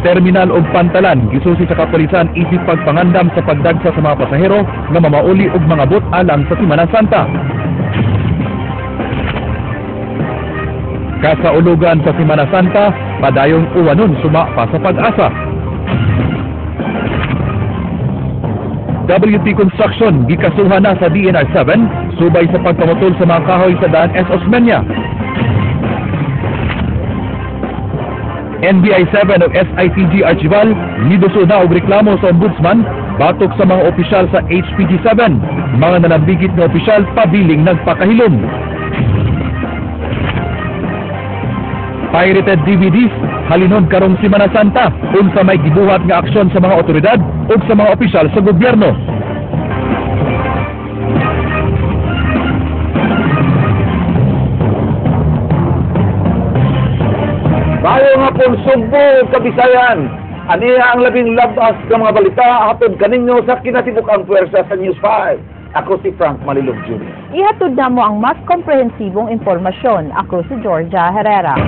terminal ug pantalan gisusi sa kapulisan isip pagpangandam sa pagdagsa sa mga pasahero nga mamauli og mga bot alang sa Semana Santa. Kasaulugan sa Semana Santa, padayong uwanon suma pa sa pag-asa. WT Construction gikasuhan na sa DNR 7 subay sa pagpamutol sa mga kahoy sa daan S. Osmeña. NBI 7 o SITG Archival niduso na og reklamo sa ombudsman batok sa mga opisyal sa HPG 7. Mga nanambigit na opisyal pabiling nagpakahilom. Pirated DVDs halinon karong Semana Santa unsa may gibuhat nga aksyon sa mga otoridad ug sa mga opisyal sa gobyerno. Bayo nga pong Sugbo, Kabisayan. Aniya ang labing labas ng mga balita hatod kaninyo sa kinatibukang puwersa sa News 5. Ako si Frank Malilog Jr. Ihatod na mo ang mas komprehensibong impormasyon. Ako si Georgia Herrera.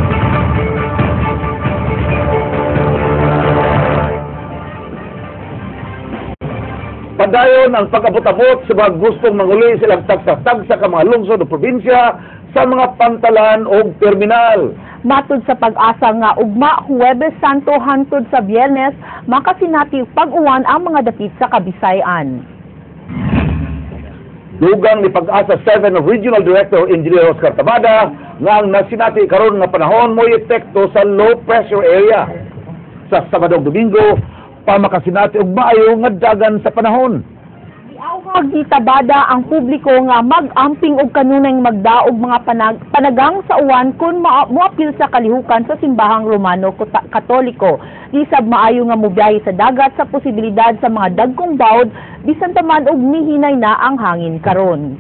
Padayon ang pag-abot-abot sa mga gustong manguli silang tagsa-tagsa ka mga lungsod o probinsya sa mga pantalan o terminal. Matod sa pag-asa nga ugma Huwebes Santo hangtod sa Biyernes, makasinati pag-uwan ang mga dapit sa Kabisayan. Dugang ni Pag-asa 7 of Regional Director Engineer Oscar Tabada nga ang nasinati karon nga panahon mo'y epekto sa low pressure area. Sa Sabado ug Domingo, pamakasinati og maayo nga dagan sa panahon. Giawhag ni Tabada ang publiko nga mag-amping og kanunay magdaog mga panagang sa uwan kung moapil sa kalihukan sa simbahang Romano Katoliko. Isab maayo nga mobiyahe sa dagat sa posibilidad sa mga dagkong bawd bisan taman og mihinay na ang hangin karon.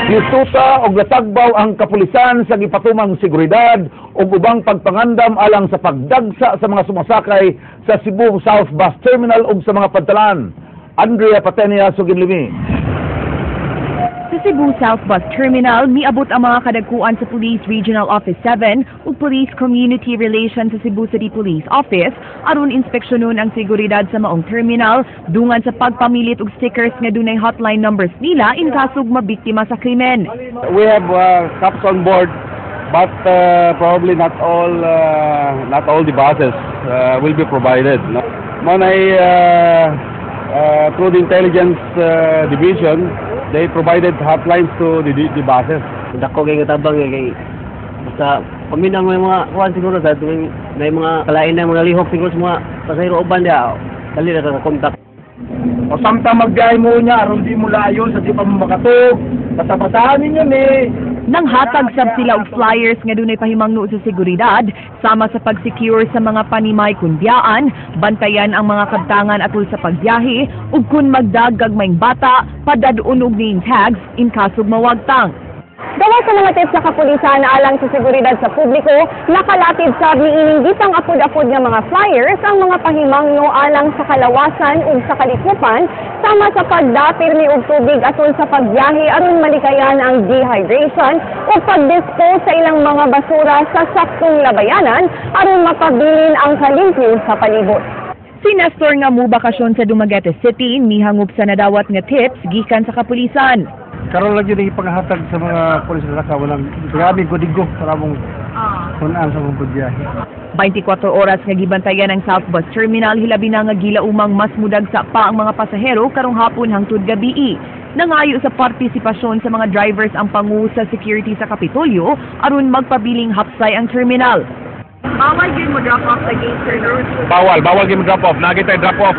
Gisuta og natagbaw ang kapulisan sa gipatumang seguridad ug ubang pagpangandam alang sa pagdagsa sa mga sumasakay sa Cebu South Bus Terminal ug sa mga pantalan. Andrea Patenia, Suginlimi. Sa Cebu South Bus Terminal, miabot ang mga kadagkuan sa Police Regional Office 7 ug Police Community Relations sa Cebu City Police Office aron inspeksyonon ang seguridad sa maong terminal dungan sa pagpamilit og stickers nga dunay hotline numbers nila in kasog mabiktima sa krimen. We have cops on board, but probably not all the buses will be provided. No? Through the intelligence division, they provided hotlines to the buses. Dako kay katabang kay basta paminang may mga kuan siguro sa may mga kalain na mga lihok siguro sa mga pasahero uban dia dali na sa kontak. O samtang magbiyahe mo niya aron di mo layo sa di pa mo makatog. Basta-basahan ninyo ni. Nang hatag sab sila og flyers nga dunay pahimangno sa seguridad sama sa pag-secure sa mga panimay kun biyaan, bantayan ang mga kabtangan atol sa pagbiyahe ug kun magdagag maing bata, padadun og name tags in kasog mawagtang. Gawa sa mga tips sa kapulisan alang sa seguridad sa publiko, nakalatid sa niining gitang apod-apod nga mga flyers ang mga pahimangno alang sa kalawasan ug sa kalikupan sama sa pagdapir ni og tubig atol sa pagbiyahe aron malikayan ang dehydration o pag-dispose sa ilang mga basura sa saktong labayanan aron mapabilin ang kalimpyo sa palibot. Si Nestor nga mubakasyon sa Dumaguete City mihangop sa nadawat nga tips gikan sa kapulisan. Karon lang yun ipanghatag sa mga pulis na walang grabing kodigo para mong kunaan sa mga biyahe. 24 oras nga gibantayan ang South Bus Terminal hilabi na nga gilaumang mas mudagsa pa ang mga pasahero karong hapon hangtod gabii. Nangayo sa partisipasyon sa mga drivers ang pangu sa security sa Kapitolyo aron magpabiling hapsay ang terminal. Bawal din mo drop off sa gate, sir. Bawal gyud drop off. Nagita drop off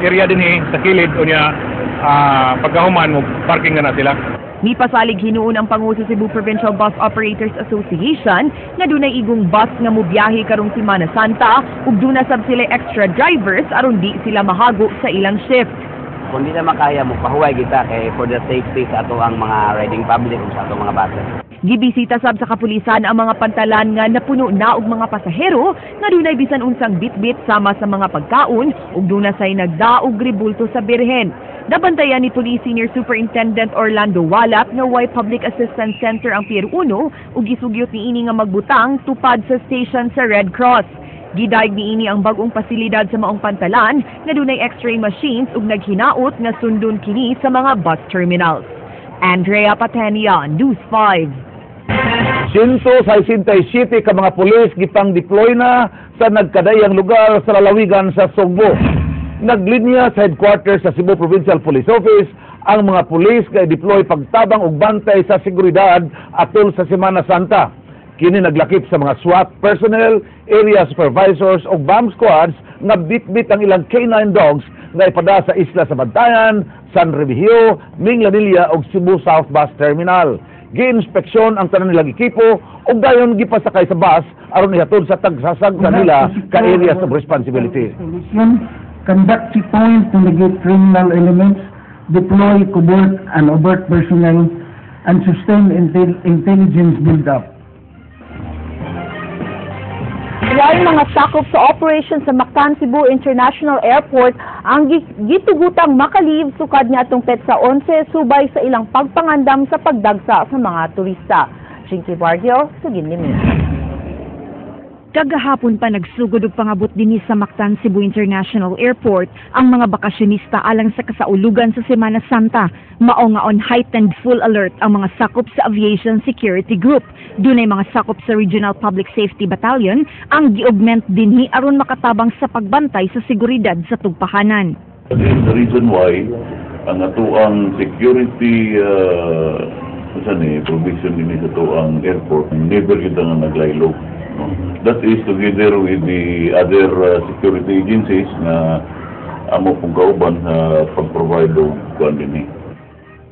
area dinhi sa kilid unya pagkahuman mo parking na sila. Nipasalig hinuon ang pangu sa Cebu Provincial Bus Operators Association nga dunay igong bus nga mobiyahe karong Semana Santa ug duna sab sila extra drivers aron di sila mahago sa ilang shift. Kung di na makaya mo pahuway kita kay for the safety sa ato ang mga riding public ug sa ato mga buses. Gibisita sab sa kapulisan ang mga pantalan nga napuno na og mga pasahero nga dunay bisan unsang bitbit sama sa mga pagkaon ug duna say nagdaog ribulto sa birhen. Nabantayan ni Police Senior Superintendent Orlando Walap nga way Public Assistance Center ang Pier 1 ug gisugyot niini nga magbutang tupad sa station sa Red Cross. Gidaig niini ang bagong pasilidad sa maong pantalan nga dunay X-ray machines ug naghinaot nga sundon kini sa mga bus terminals. Andrea Patenia, News 5. 167 ka mga pulis gipang deploy na sa nagkadayang lugar sa lalawigan sa Sugbo. Naglinya sa headquarters sa Cebu Provincial Police Office ang mga pulis kay deploy pagtabang ug bantay sa seguridad atol sa Semana Santa. Kini naglakip sa mga SWAT personnel, area supervisors ug bomb squads nga bitbit ang ilang K9 dogs nga ipada sa isla sa Bantayan, San Remigio, Minglanilla ug Cebu South Bus Terminal. Gi-inspeksyon ang tanan nilang ekipo ug dayon gipasakay sa bus aron ihatod sa tagsasag sa nila ka areas of responsibility. Conduct checkpoints to negate criminal elements, deploy covert and overt personnel, and sustain intelligence build-up. Walay mga sakop sa operation sa Mactan Cebu International Airport ang gitugutang makalive sukad niya atong petsa 11 subay sa ilang pagpangandam sa pagdagsa sa mga turista. Jinky Bargio, Sugin Limi. Kagahapon pa nagsugod og pangabot dinhi sa Mactan Cebu International Airport ang mga bakasyonista alang sa kasaulugan sa Semana Santa. Mao nga on heightened full alert ang mga sakop sa Aviation Security Group. Dunay mga sakop sa Regional Public Safety Battalion ang gi-augment dinhi aron makatabang sa pagbantay sa seguridad sa tugpahanan. That is the reason why ang atuang security provision din sa atuang airport never yun ang naglaylo. That is together with the other security agencies na amo pong kauban sa pag-provide og kuan dinhi.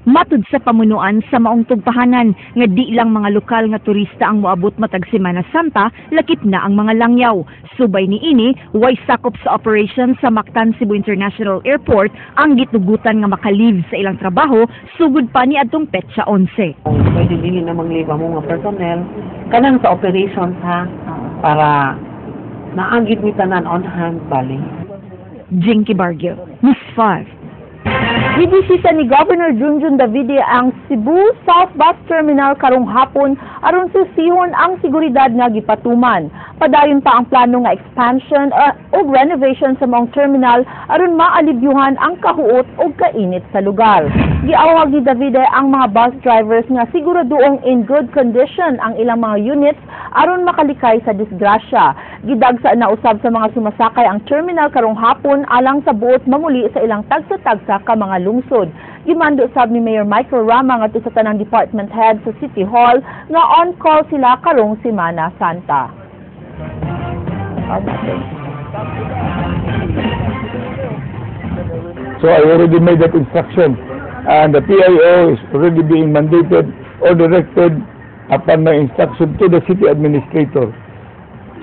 Matud sa pamunuan sa maong tugpahanan nga di lang mga lokal nga turista ang moabot matag Semana Santa, lakip na ang mga langyaw. Subay niini, way sakop sa operation sa Mactan Cebu International Airport ang gitugutan nga makalive sa ilang trabaho sugod pa ni adtong petsa 11. Pwede dili na mangliba mo nga personnel kanang sa operations ha para naagid mi tanan on hand bali. Jinky Bargio, News 5. Bibisita ni Governor Junjun Davide ang Cebu South Bus Terminal karong hapon aron susihon ang seguridad nga gipatuman. Padayon pa ang plano nga expansion o renovation sa maong terminal aron maalibyuhan ang kahuot o kainit sa lugar. Giawag ni Davide ang mga bus drivers nga siguraduong in good condition ang ilang mga units aron makalikay sa disgrasya. Gidagsa na usab sa mga sumasakay ang terminal karong hapon alang sa buot mamuli sa ilang tagsa-tagsa ka mga lungsod. Gimando sab ni Mayor Michael Rama ngadto sa tanang department head sa City Hall nga on call sila karong Semana Santa. So I already made that instruction, and the PIO is already being mandated or directed upon my instruction to the city administrator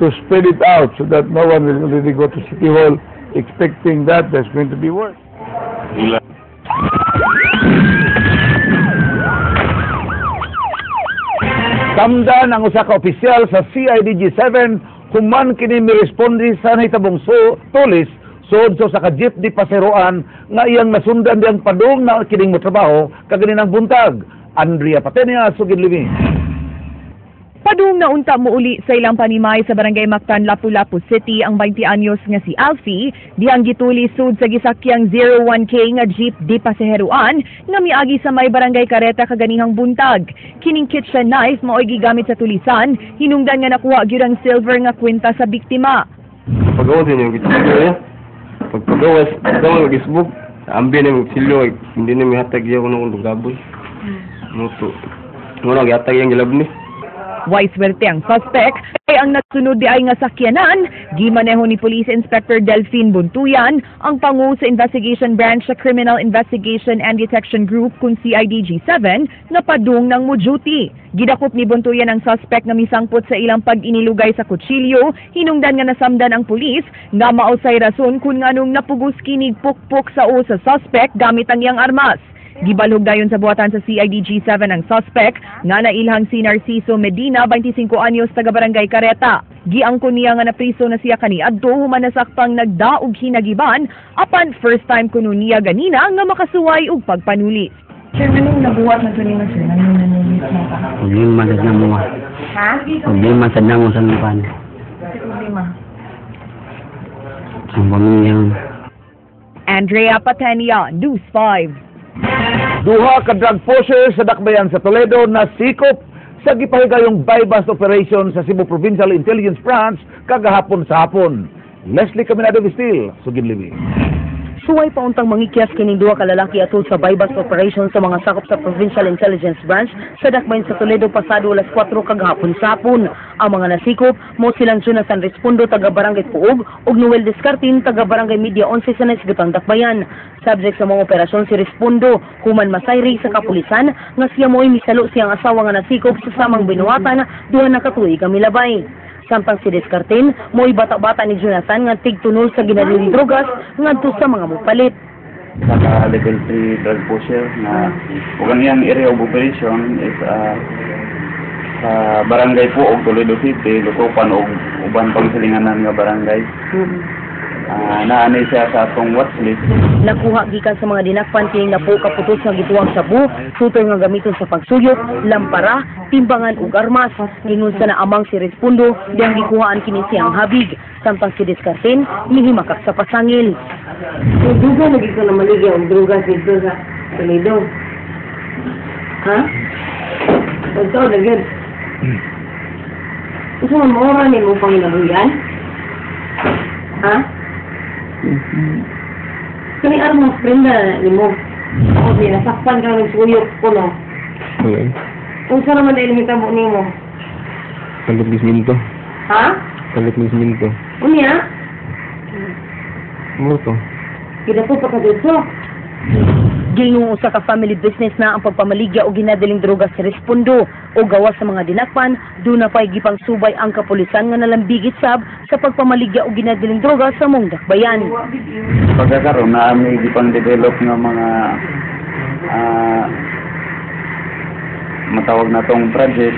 to spread it out so that no one will really go to City Hall expecting that there's going to be work. Samdan ang usa ka opisyal sa CIDG-7 human kini mirespondi sa nahitabong tulis sud sa ka jeepney paseroan nga iyang nasundan diyang padung na kining motrabaho kaganinang buntag. Andrea Patenia, Sugin Limi. Padung na unta mo uli sa ilang panimay sa Barangay Mactan, Lapu-Lapu City ang 20 anyos nga si Alfie, dihang gituli sud sa gisakyang 01K nga jeep di pasaheroan nga miagi sa may Barangay Careta kaganihang buntag. Kining kitchen knife mao'y gigamit sa tulisan, hinungdan nga nakuha gyud ang silver nga kwenta sa biktima. Pagawas niyo gitulog niya. Pagpagawas, daw gisbog. Ambi na magsilyo, hindi na mihatag iya ko ng gaboy. Muto. Muna gihatag yang gilab ni. Way swerte ang suspect ay ang nagsunod di ay nga sakyanan, gimaneho ni Police Inspector Delphine Buntuyan, ang pangu sa Investigation Branch sa Criminal Investigation and Detection Group kung CIDG-7 na padung ng mo-duty. Gidakop ni Buntuyan ang suspect na misangpot sa ilang pag-inilugay sa kutsilyo, hinungdan nga nasamdan ang pulis nga mausay rason kung nganong napugos kinig pukpok sa o sa suspect gamit ang iyang armas. Gibalhog dayon sa buhatan sa CIDG 7 ang suspect nga nailhang si Narciso Medina, 25 anyos, taga Barangay Careta. Giangko niya nga napriso na siya kaniadto human nasaktang nagdaog hinagiban apan first time kuno niya ganina nga makasuway og pagpanuli. Sir, anong nabuhat na tuloy sir? Anong nanulit mo ka? Problema sa nang mga. Ha? Problema sa nang sa lupan. Problema. Ang pamilyang Andrea Patenia, News 5. Duha ka drug pusher sa dakbayan sa Toledo na sikop sa gipahigayong bypass operation sa Cebu Provincial Intelligence Branch kagahapon sa hapon. Leslie Caminado Vistil, Sugin Libi. Suway pauntang mangikyas kining duha ka lalaki atol sa bypass operation sa mga sakop sa Provincial Intelligence Branch sa dakbayan sa Toledo pasado alas 4 kagahapon sa hapon. Ang mga nasikop mo silang Jonathan Respondo taga Barangay Puog ug Noel Descartin taga Barangay Media 11 sa nasgutang dakbayan. Subject sa mga operasyon si Respondo, human masayri sa kapulisan nga siya mo'y misalo siyang asawa nga nasikop sa samang binuwatan duha na katuig kami labay. Samtang si Descartin, mo'y bata-bata ni Jonathan nga tigtunol sa ginadiling drogas ngadto sa mga mupalit. Saka level 3 drug pusher na ug ang iyang area of operation is sa barangay po og Toledo City, Lukopan og uban pang silinganan nga barangay. Naanay siya sa atong watchlist. Nakuha gikan sa mga dinakpan kining napo kaputos nga gituwang sabu, shooter nga gamiton sa pagsuyop, lampara, timbangan ug armas. Ingon sa naamang si Respondo, diyang gikuhaan kini siyang habig. Samtang si Descartin, mihimakak sa pasangil. So, duga lagi ko na maligya ang drogas dito sa Toledo. Ha? Ito, lagyan. Gusto mo mora ni mo pang inabuyan? Ha? Kani armas prenda ni mo. Ako din, nasakpan ka ng suyok ko, no? Okay. Kung saan naman dahil hitabo ni mo? Kalit ni siminto. Ha? Kalit ni siminto. Unya? Ano to? Kita po pa ka dito. Gingong usa ka family business na ang pagpamaligya o ginadaling droga sa Respondo o gawas sa mga dinakpan, doon na pa'y gipang subay ang kapulisan nga nalambigit sab sa pagpamaligya o ginadaling droga sa mong dakbayan. Pagkakaroon na may gipang develop nga mga matawag na tong project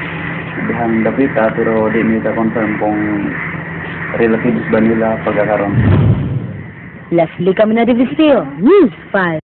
dihang dapita pero di nila confirm kung relatives ba nila pagkakaroon. Leslie Caminado Vistil, News 5.